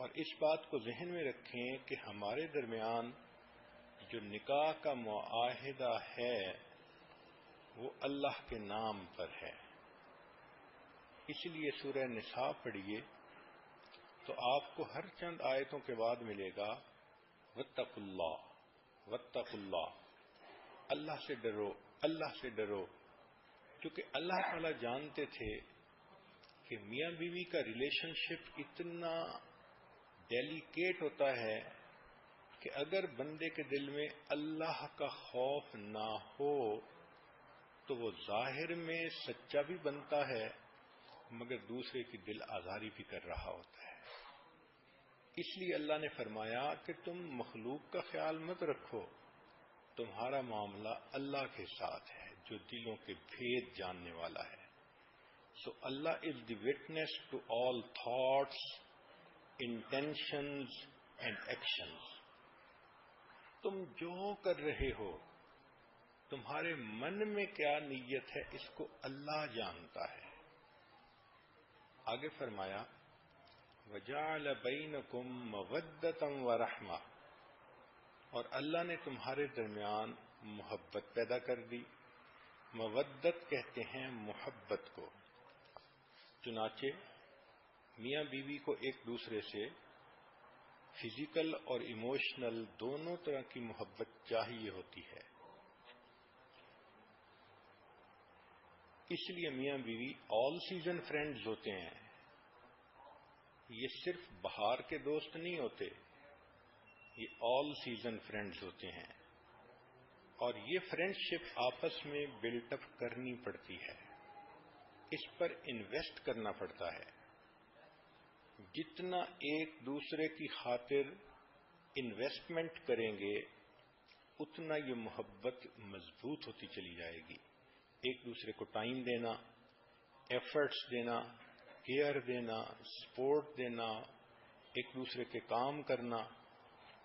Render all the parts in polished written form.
اور اس بات کو ذہن میں رکھیں کہ ہمارے درمیان جو نکاح کا معاہدہ ہے وہ اللہ کے نام پر ہے. اس لیے سورہ نساء پڑھیے تو آپ کو ہر چند آیتوں کے بعد ملے گا واتقوا اللہ واتقوا اللہ، اللہ سے ڈرو، اللہ سے ڈرو. کیونکہ اللہ تعالیٰ جانتے تھے کہ میاں بیوی کا ریلیشن شپ اتنا ڈیلیکیٹ ہوتا ہے کہ اگر بندے کے دل میں اللہ کا خوف نہ ہو تو وہ ظاہر میں سچا بھی بنتا ہے مگر دوسرے کی دل آزاری بھی کر رہا ہوتا ہے. اس لیے اللہ نے فرمایا کہ تم مخلوق کا خیال مت رکھو، تمہارا معاملہ اللہ کے ساتھ ہے جو دلوں کے بھید جاننے والا ہے. So Allah is the witness to all thoughts, intentions and actions. تم جو کر رہے ہو، تمہارے من میں کیا نیت ہے اس کو اللہ جانتا ہے. آگے فرمایا وَجَعَلَ بَيْنَكُمْ مَوَدَّةً وَرَحْمَةً، اور اللہ نے تمہارے درمیان محبت پیدا کر دی. مودت کہتے ہیں محبت کو. چنانچہ میاں بیوی کو ایک دوسرے سے فزیکل اور ایموشنل دونوں طرح کی محبت چاہیے ہوتی ہے. اس لیے میاں بیوی آل سیزن فرینڈز ہوتے ہیں. یہ صرف بہار کے دوست نہیں ہوتے، یہ آل سیزن فرینڈز ہوتے ہیں. اور یہ فرینڈشپ آپس میں بلٹ اپ کرنی پڑتی ہے، اس پر انویسٹ کرنا پڑتا ہے. جتنا ایک دوسرے کی خاطر انویسٹمنٹ کریں گے اتنا یہ محبت مضبوط ہوتی چلی جائے گی. ایک دوسرے کو ٹائم دینا، ایفرٹس دینا، کیئر دینا، سپورٹ دینا، ایک دوسرے کے کام کرنا،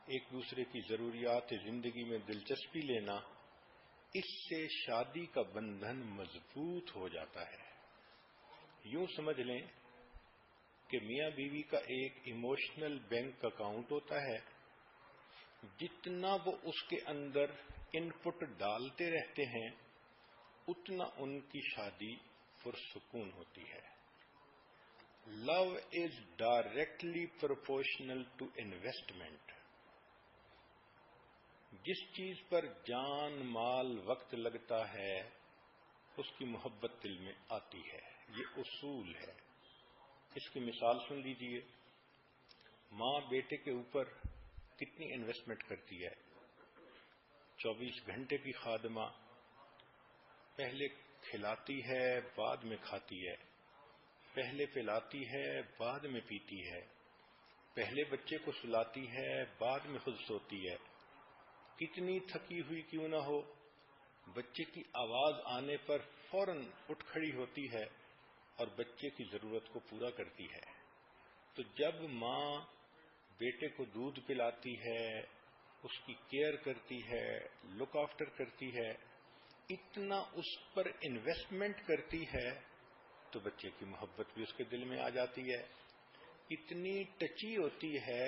ایک دوسرے کی ضروریات زندگی میں دلچسپی لینا، اس سے شادی کا بندھن مضبوط ہو جاتا ہے. یوں سمجھ لیں کہ میاں بیوی کا ایک ایموشنل بینک اکاؤنٹ ہوتا ہے. جتنا وہ اس کے اندر ان پٹ ڈالتے رہتے ہیں اتنا ان کی شادی پرسکون ہوتی ہے. Love is directly proportional to investment. جس چیز پر جان مال وقت لگتا ہے اس کی محبت دل میں آتی ہے. یہ اصول ہے. اس کی مثال سن لیجئے. ماں بیٹے کے اوپر کتنی انویسٹمنٹ کرتی ہے. 24 گھنٹے کی خادمہ، پہلے کھلاتی ہے بعد میں کھاتی ہے، پہلے پلاتی ہے بعد میں پیتی ہے، پہلے بچے کو سلاتی ہے بعد میں خود سوتی ہے. کتنی تھکی ہوئی کیوں نہ ہو، بچے کی آواز آنے پر فوراً اٹھ کھڑی ہوتی ہے اور بچے کی ضرورت کو پورا کرتی ہے. تو جب ماں بیٹے کو دودھ پلاتی ہے، اس کی کیئر کرتی ہے، لک آفٹر کرتی ہے، اتنا اس پر انویسٹمنٹ کرتی ہے تو بچے کی محبت بھی اس کے دل میں آ جاتی ہے. اتنی ٹچی ہوتی ہے،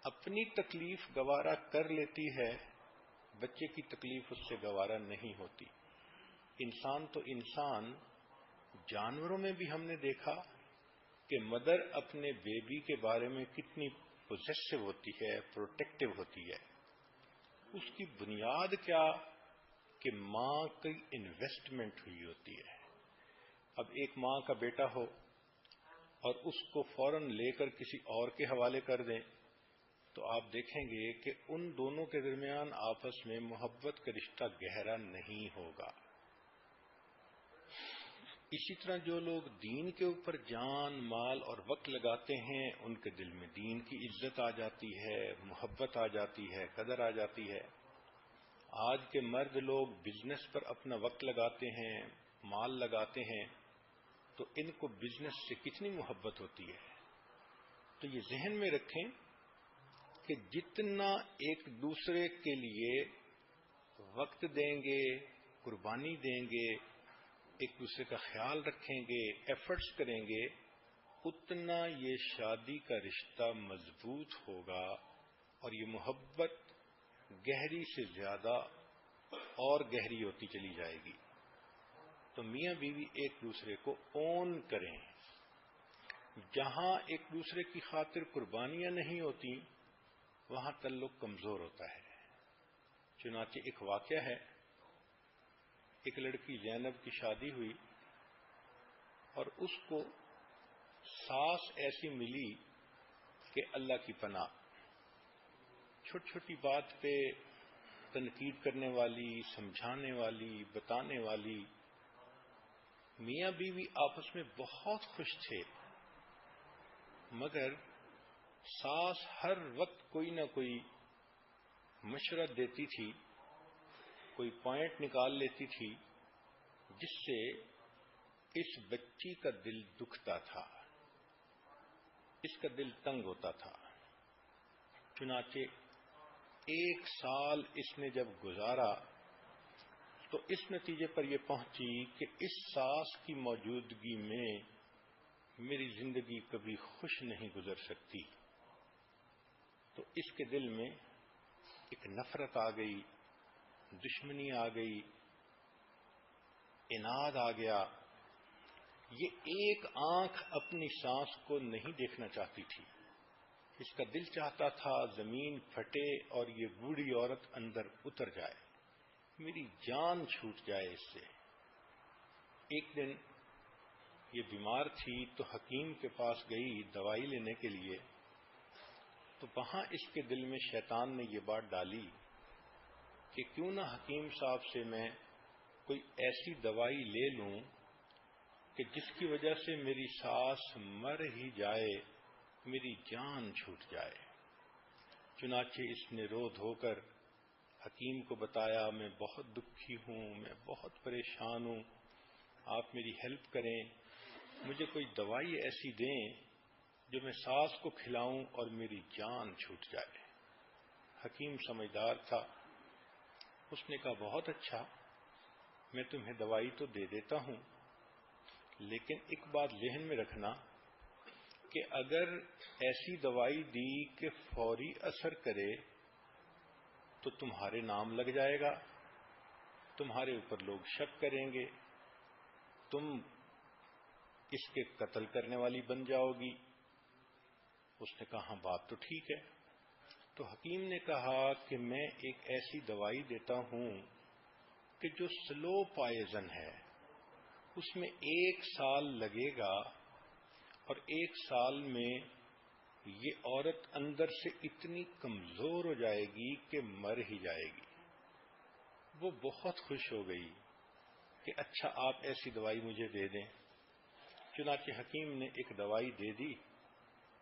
اپنی تکلیف گوارا کر لیتی ہے، بچے کی تکلیف اس سے گوارا نہیں ہوتی. انسان تو انسان، جانوروں میں بھی ہم نے دیکھا کہ مدر اپنے بیبی کے بارے میں کتنی پوزیسو ہوتی ہے، پروٹیکٹیو ہوتی ہے. اس کی بنیاد کیا کہ ماں کی انویسٹمنٹ ہوئی ہوتی ہے. اب ایک ماں کا بیٹا ہو اور اس کو فوراً لے کر کسی اور کے حوالے کر دیں تو آپ دیکھیں گے کہ ان دونوں کے درمیان آپس میں محبت کا رشتہ گہرا نہیں ہوگا. اسی طرح جو لوگ دین کے اوپر جان مال اور وقت لگاتے ہیں ان کے دل میں دین کی عزت آ جاتی ہے، محبت آ جاتی ہے، قدر آ جاتی ہے. آج کے مرد لوگ بزنس پر اپنا وقت لگاتے ہیں، مال لگاتے ہیں، تو ان کو بزنس سے کتنی محبت ہوتی ہے. تو یہ ذہن میں رکھیں کہ جتنا ایک دوسرے کے لیے وقت دیں گے، قربانی دیں گے، ایک دوسرے کا خیال رکھیں گے، ایفرٹس کریں گے، اتنا یہ شادی کا رشتہ مضبوط ہوگا اور یہ محبت گہری سے زیادہ اور گہری ہوتی چلی جائے گی. تو میاں بیوی ایک دوسرے کو اون کریں. جہاں ایک دوسرے کی خاطر قربانیاں نہیں ہوتی وہاں تعلق کمزور ہوتا ہے. چنانچہ ایک واقعہ ہے، ایک لڑکی زینب کی شادی ہوئی اور اس کو ساس ایسی ملی کہ اللہ کی پناہ، چھوٹی چھوٹی بات پہ تنقید کرنے والی، سمجھانے والی، بتانے والی. میاں بیوی آپس میں بہت خوش تھے، مگر ساس ہر وقت کوئی نہ کوئی مشورہ دیتی تھی، کوئی پوائنٹ نکال لیتی تھی جس سے اس بچی کا دل دکھتا تھا، اس کا دل تنگ ہوتا تھا. چنانچہ 1 سال اس نے جب گزارا تو اس نتیجے پر یہ پہنچی کہ اس ساس کی موجودگی میں میری زندگی کبھی خوش نہیں گزر سکتی. تو اس کے دل میں ایک نفرت آ گئی، دشمنی آ گئی، عناد آ گیا. یہ ایک آنکھ اپنی ساس کو نہیں دیکھنا چاہتی تھی. اس کا دل چاہتا تھا زمین پھٹے اور یہ بوڑھی عورت اندر اتر جائے، میری جان چھوٹ جائے اس سے. ایک دن یہ بیمار تھی تو حکیم کے پاس گئی دوائی لینے کے لیے. تو وہاں اس کے دل میں شیطان نے یہ بات ڈالی کہ کیوں نہ حکیم صاحب سے میں کوئی ایسی دوائی لے لوں کہ جس کی وجہ سے میری ساس مر ہی جائے، میری جان چھوٹ جائے. چنانچہ اس نے رو دھو کر حکیم کو بتایا، میں بہت دکھی ہوں، میں بہت پریشان ہوں، آپ میری ہیلپ کریں، مجھے کوئی دوائی ایسی دیں جو میں ساس کو کھلاؤں اور میری جان چھوٹ جائے. حکیم سمجھدار تھا، اس نے کہا بہت اچھا، میں تمہیں دوائی تو دے دیتا ہوں، لیکن ایک بات ذہن میں رکھنا کہ اگر ایسی دوائی دی کہ فوری اثر کرے تو تمہارے نام لگ جائے گا، تمہارے اوپر لوگ شک کریں گے، تم اس کے قتل کرنے والی بن جاؤ گی. اس نے کہا ہاں بات تو ٹھیک ہے. تو حکیم نے کہا کہ میں ایک ایسی دوائی دیتا ہوں کہ جو سلو پائزن ہے، اس میں 1 سال لگے گا اور 1 سال میں یہ عورت اندر سے اتنی کمزور ہو جائے گی کہ مر ہی جائے گی. وہ بہت خوش ہو گئی کہ اچھا آپ ایسی دوائی مجھے دے دیں. چنانچہ حکیم نے ایک دوائی دے دی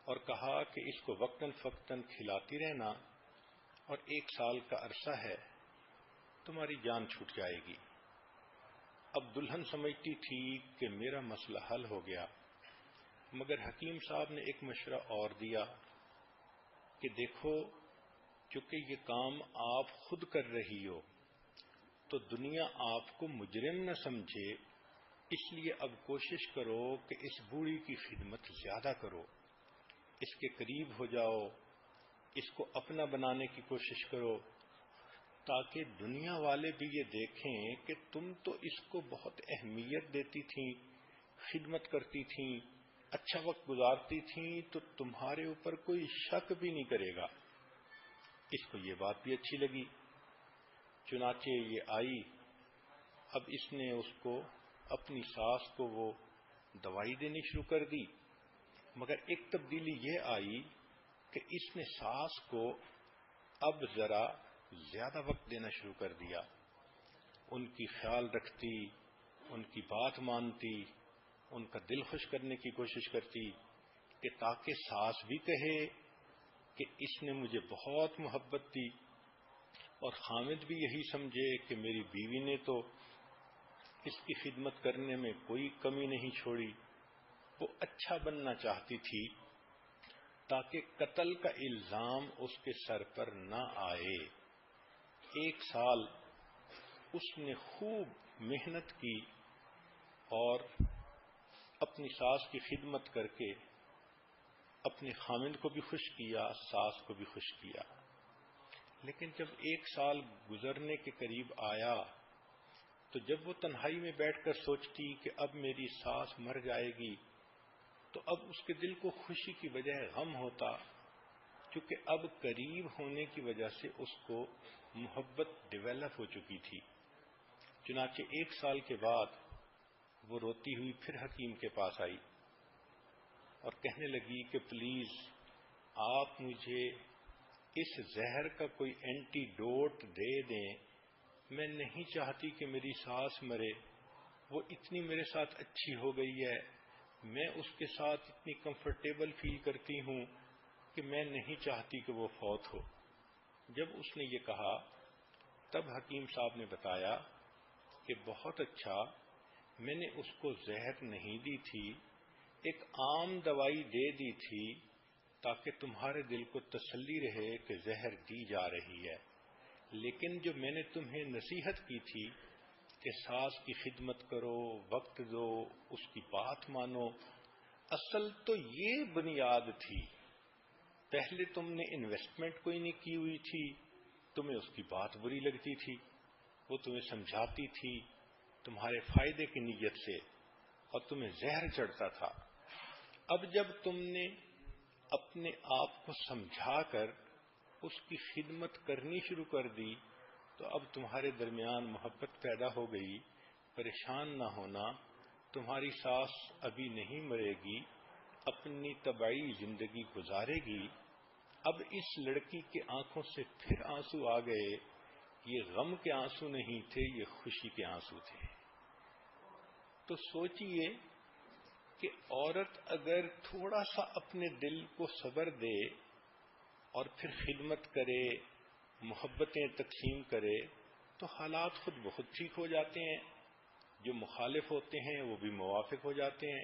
اور کہا کہ اس کو وقتاً فوقتاً کھلاتی رہنا اور 1 سال کا عرصہ ہے، تمہاری جان چھوٹ جائے گی. اب دلہن سمجھتی تھی کہ میرا مسئلہ حل ہو گیا، مگر حکیم صاحب نے ایک مشورہ اور دیا کہ دیکھو چونکہ یہ کام آپ خود کر رہی ہو تو دنیا آپ کو مجرم نہ سمجھے، اس لیے اب کوشش کرو کہ اس بوڑھی کی خدمت زیادہ کرو، اس کے قریب ہو جاؤ، اس کو اپنا بنانے کی کوشش کرو، تاکہ دنیا والے بھی یہ دیکھیں کہ تم تو اس کو بہت اہمیت دیتی تھیں، خدمت کرتی تھیں، اچھا وقت گزارتی تھیں، تو تمہارے اوپر کوئی شک بھی نہیں کرے گا. اس کو یہ بات بھی اچھی لگی. چنانچہ یہ آئی. اب اس نے اس کو اپنی ساس کو وہ دوائی دینی شروع کر دی، مگر ایک تبدیلی یہ آئی کہ اس نے ساس کو اب ذرا زیادہ وقت دینا شروع کر دیا. ان کی خیال رکھتی، ان کی بات مانتی، ان کا دل خوش کرنے کی کوشش کرتی کہ تاکہ ساس بھی کہے کہ اس نے مجھے بہت محبت دی اور خامد بھی یہی سمجھے کہ میری بیوی نے تو اس کی خدمت کرنے میں کوئی کمی نہیں چھوڑی. وہ اچھا بننا چاہتی تھی تاکہ قتل کا الزام اس کے سر پر نہ آئے. 1 سال اس نے خوب محنت کی اور اپنی ساس کی خدمت کر کے اپنے خامند کو بھی خوش کیا، ساس کو بھی خوش کیا، لیکن جب 1 سال گزرنے کے قریب آیا تو جب وہ تنہائی میں بیٹھ کر سوچتی کہ اب میری ساس مر جائے گی تو اب اس کے دل کو خوشی کی بجائے غم ہوتا، کیونکہ اب قریب ہونے کی وجہ سے اس کو محبت ڈیولپ ہو چکی تھی۔ چنانچہ 1 سال کے بعد وہ روتی ہوئی پھر حکیم کے پاس آئی اور کہنے لگی کہ پلیز آپ مجھے اس زہر کا کوئی اینٹی ڈوٹ دے دیں، میں نہیں چاہتی کہ میری ساس مرے، وہ اتنی میرے ساتھ اچھی ہو گئی ہے، میں اس کے ساتھ اتنی کمفرٹیبل فیل کرتی ہوں کہ میں نہیں چاہتی کہ وہ فوت ہو۔ جب اس نے یہ کہا تب حکیم صاحب نے بتایا کہ بہت اچھا، میں نے اس کو زہر نہیں دی تھی، ایک عام دوائی دے دی تھی تاکہ تمہارے دل کو تسلی رہے کہ زہر دی جا رہی ہے، لیکن جو میں نے تمہیں نصیحت کی تھی کہ ساس کی خدمت کرو، وقت دو، اس کی بات مانو، اصل تو یہ بنیاد تھی۔ پہلے تم نے انویسٹمنٹ کوئی نہیں کی ہوئی تھی، تمہیں اس کی بات بری لگتی تھی، وہ تمہیں سمجھاتی تھی تمہارے فائدے کی نیت سے اور تمہیں زہر چڑھتا تھا۔ اب جب تم نے اپنے آپ کو سمجھا کر اس کی خدمت کرنی شروع کر دی تو اب تمہارے درمیان محبت پیدا ہو گئی۔ پریشان نہ ہونا، تمہاری ساس ابھی نہیں مرے گی، اپنی طبعی زندگی گزارے گی۔ اب اس لڑکی کے آنکھوں سے پھر آنسو آ گئے، یہ غم کے آنسو نہیں تھے، یہ خوشی کے آنسو تھے۔ تو سوچئے کہ عورت اگر تھوڑا سا اپنے دل کو صبر دے اور پھر خدمت کرے، محبتیں تقسیم کرے تو حالات خود بخود ٹھیک ہو جاتے ہیں، جو مخالف ہوتے ہیں وہ بھی موافق ہو جاتے ہیں۔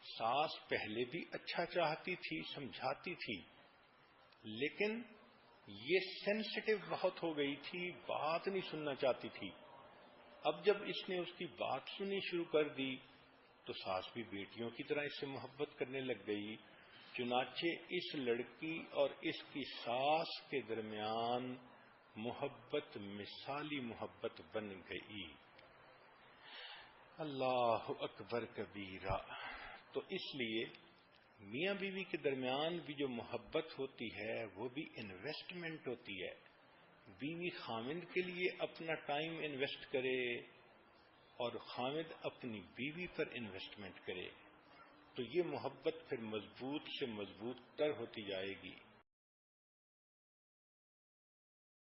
ساس پہلے بھی اچھا چاہتی تھی، سمجھاتی تھی، لیکن یہ سینسٹیو بہت ہو گئی تھی، بات نہیں سننا چاہتی تھی۔ اب جب اس نے اس کی بات سنی شروع کر دی تو ساس بھی بیٹیوں کی طرح اس سے محبت کرنے لگ گئی۔ چنانچہ اس لڑکی اور اس کی ساس کے درمیان محبت مثالی محبت بن گئی۔ اللہ اکبر کبیرہ۔ تو اس لیے میاں بیوی کے درمیان بھی جو محبت ہوتی ہے وہ بھی انویسٹمنٹ ہوتی ہے۔ بیوی خامند کے لیے اپنا ٹائم انویسٹ کرے اور خامند اپنی بیوی پر انویسٹمنٹ کرے تو یہ محبت پھر مضبوط سے مضبوط تر ہوتی جائے گی۔